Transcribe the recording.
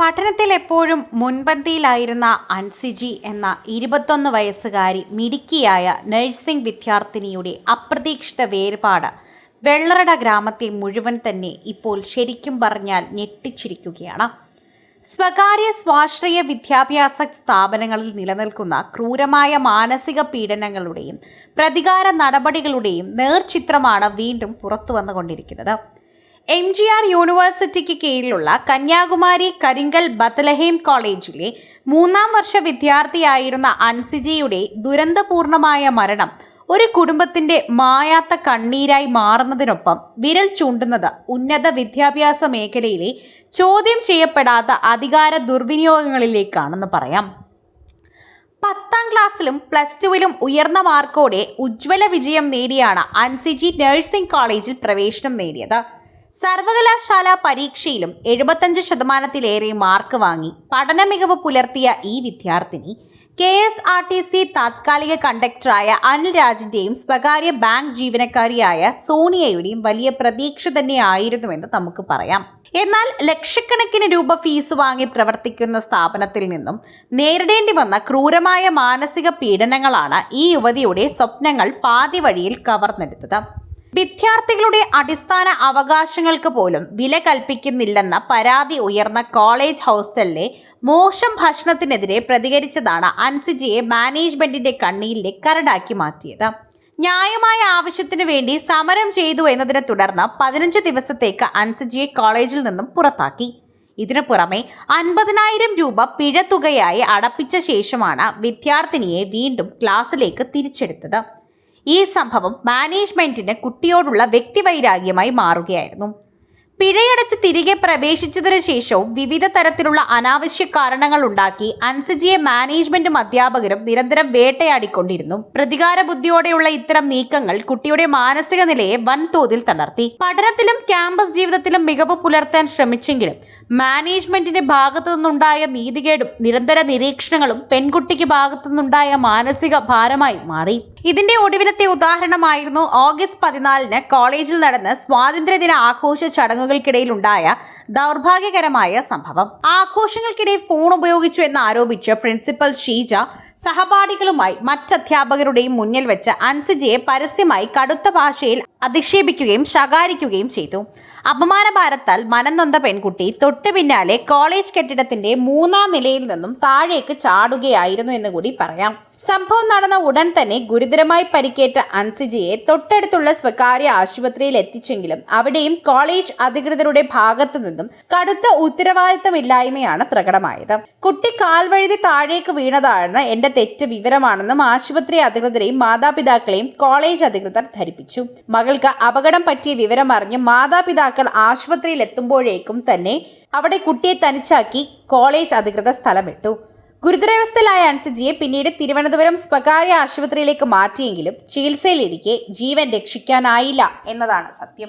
പഠനത്തിൽ എപ്പോഴും മുൻപന്തിയിലായിരുന്ന അൻസിജി എന്ന 21 വയസ്സുകാരി മിടുക്കിയായ നഴ്സിംഗ് വിദ്യാർത്ഥിനിയുടെ അപ്രതീക്ഷിത വേർപാട് വെള്ളറട ഗ്രാമത്തെ മുഴുവൻ തന്നെ ഇപ്പോൾ ശരിക്കും പറഞ്ഞാൽ ഞെട്ടിച്ചിരിക്കുകയാണ്. സ്വകാര്യ സ്വാശ്രയ വിദ്യാഭ്യാസ സ്ഥാപനങ്ങളിൽ നിലനിൽക്കുന്ന ക്രൂരമായ മാനസിക പീഡനങ്ങളുടെയും പ്രതികാര നടപടികളുടെയും നേർചിത്രമാണ് വീണ്ടും പുറത്തു വന്നുകൊണ്ടിരിക്കുന്നത്. MGR യൂണിവേഴ്സിറ്റിക്ക് കീഴിലുള്ള കന്യാകുമാരി കരിങ്കൽ ബത്ലഹേം കോളേജിലെ 3ാം വർഷ വിദ്യാർത്ഥിയായിരുന്ന അൻസിജയുടെ ദുരന്തപൂർണമായ മരണം ഒരു കുടുംബത്തിന്റെ മായാത്ത കണ്ണീരായി മാറുന്നതിനൊപ്പം വിരൽ ചൂണ്ടുന്നത് ഉന്നത വിദ്യാഭ്യാസ മേഖലയിലെ ചോദ്യം ചെയ്യപ്പെടാത്ത അധികാര ദുർവിനിയോഗങ്ങളിലേക്കാണെന്ന് പറയാം. 10ാം ക്ലാസ്സിലും +2-ലും ഉയർന്ന മാർക്കോടെ ഉജ്ജ്വല വിജയം നേടിയാണ് അൻസിജി നഴ്സിംഗ് കോളേജിൽ പ്രവേശനം നേടിയത്. സർവകലാശാല പരീക്ഷയിലും 75% മാർക്ക് വാങ്ങി പഠന മികവ് പുലർത്തിയ ഈ വിദ്യാർത്ഥിനി KSRTC താത്കാലിക കണ്ടക്ടറായ അനിൽ രാജിന്റെയും സ്വകാര്യ ബാങ്ക് ജീവനക്കാരിയായ സോണിയയുടെയും വലിയ പ്രതീക്ഷ തന്നെയായിരുന്നുവെന്ന് നമുക്ക് പറയാം. എന്നാൽ ലക്ഷക്കണക്കിന് രൂപ ഫീസ് വാങ്ങി പ്രവർത്തിക്കുന്ന സ്ഥാപനത്തിൽ നിന്നും നേരിടേണ്ടി വന്ന ക്രൂരമായ മാനസിക പീഡനങ്ങളാണ് ഈ യുവതിയുടെ സ്വപ്നങ്ങൾ പാതി വഴിയിൽ കവർന്നെടുത്തത്. വിദ്യാർത്ഥികളുടെ അടിസ്ഥാന അവകാശങ്ങൾക്ക് പോലും വില കൽപ്പിക്കുന്നില്ലെന്ന പരാതി ഉയർന്ന കോളേജ് ഹോസ്റ്റലിലെ മോശം ഭക്ഷണത്തിനെതിരെ പ്രതികരിച്ചതാണ് അൻസിജയെ മാനേജ്മെന്റിന്റെ കണ്ണീരിലെ കരടാക്കി മാറ്റിയത്. ന്യായമായ ആവശ്യത്തിനു വേണ്ടി സമരം ചെയ്തു എന്നതിനെ തുടർന്ന് 15 ദിവസത്തേക്ക് അൻസിജയെ കോളേജിൽ നിന്നും പുറത്താക്കി. ഇതിനു പുറമെ 50,000 രൂപ പിഴത്തുകയായി അടപ്പിച്ച ശേഷമാണ് വിദ്യാർത്ഥിനിയെ വീണ്ടും ക്ലാസ്സിലേക്ക് തിരിച്ചെടുത്തത്. ഈ സംഭവം മാനേജ്മെന്റിന് കുട്ടിയോടുള്ള വ്യക്തിവൈരാഗ്യമായി മാറുകയായിരുന്നു. പിഴയടച്ച് തിരികെ പ്രവേശിച്ചതിനു ശേഷവും വിവിധ തരത്തിലുള്ള അനാവശ്യ കാരണങ്ങൾ ഉണ്ടാക്കി അൻസിജയെ മാനേജ്മെന്റും അധ്യാപകരും നിരന്തരം വേട്ടയാടിക്കൊണ്ടിരുന്നു. പ്രതികാര ബുദ്ധിയോടെയുള്ള ഇത്തരം നീക്കങ്ങൾ കുട്ടിയുടെ മാനസിക നിലയെ വൻതോതിൽ തളർത്തി. പഠനത്തിലും ക്യാമ്പസ് ജീവിതത്തിലും മികവ് പുലർത്താൻ ശ്രമിച്ചെങ്കിലും മാനേജ്മെന്റിന്റെ ഭാഗത്തു നിന്നുണ്ടായ നീതികേടും നിരന്തര നിരീക്ഷണങ്ങളും പെൺകുട്ടിക്ക് ഭാഗത്തു നിന്നുണ്ടായ മാനസിക ഭാരമായി മാറി. ഇതിന്റെ ഒടുവിലത്തെ ഉദാഹരണമായിരുന്നു ഓഗസ്റ്റ് 14-ന് കോളേജിൽ നടന്ന സ്വാതന്ത്ര്യദിന ആഘോഷ ചടങ്ങുകൾക്കിടയിലുണ്ടായ ദൗർഭാഗ്യകരമായ സംഭവം. ആഘോഷങ്ങൾക്കിടെ ഫോൺ ഉപയോഗിച്ചു എന്നാരോപിച്ച് പ്രിൻസിപ്പൽ ഷീജ സഹപാഠികളുമായി മറ്റധ്യാപകരുടെയും മുന്നിൽ വെച്ച് അൻസിജയെ പരസ്യമായി കടുത്ത ഭാഷയിൽ അധിക്ഷേപിക്കുകയും ശകാരിക്കുകയും ചെയ്തു. അപമാനഭാരത്താൽ മനംനൊന്ത പെൺകുട്ടി തൊട്ടു പിന്നാലെ കോളേജ് കെട്ടിടത്തിന്റെ 3ാം നിലയിൽ നിന്നും താഴേക്ക് ചാടുകയായിരുന്നു എന്ന് കൂടി പറയാം. സംഭവം നടന്ന ഉടൻ തന്നെ ഗുരുതരമായി പരിക്കേറ്റ അൻസിജയെ തൊട്ടടുത്തുള്ള സ്വകാര്യ ആശുപത്രിയിൽ എത്തിച്ചെങ്കിലും അവിടെയും കോളേജ് അധികൃതരുടെ ഭാഗത്തു നിന്നും കടുത്ത ഉത്തരവാദിത്തമില്ലായ്മയാണ് പ്രകടമായത്. കുട്ടി കാൽവഴുതി താഴേക്ക് വീണതാണ് എന്റെ തെറ്റ് വിവരമാണെന്നും ആശുപത്രി അധികൃതരെയും മാതാപിതാക്കളെയും കോളേജ് അധികൃതർ ധരിപ്പിച്ചു. മകൾക്ക് അപകടം പറ്റിയ വിവരം അറിഞ്ഞ് മാതാപിതാക്കൾ ആശുപത്രിയിൽ എത്തുമ്പോഴേക്കും തന്നെ അവിടെ കുട്ടിയെ തനിച്ചാക്കി കോളേജ് അധികൃതർ സ്ഥലം വിട്ടു. ഗുരുതരാവസ്ഥയിലായ അൻസിജയെ പിന്നീട് തിരുവനന്തപുരം സ്വകാര്യ ആശുപത്രിയിലേക്ക് മാറ്റിയെങ്കിലും ചികിത്സയിലിരിക്കെ ജീവൻ രക്ഷിക്കാനായില്ല എന്നതാണ് സത്യം.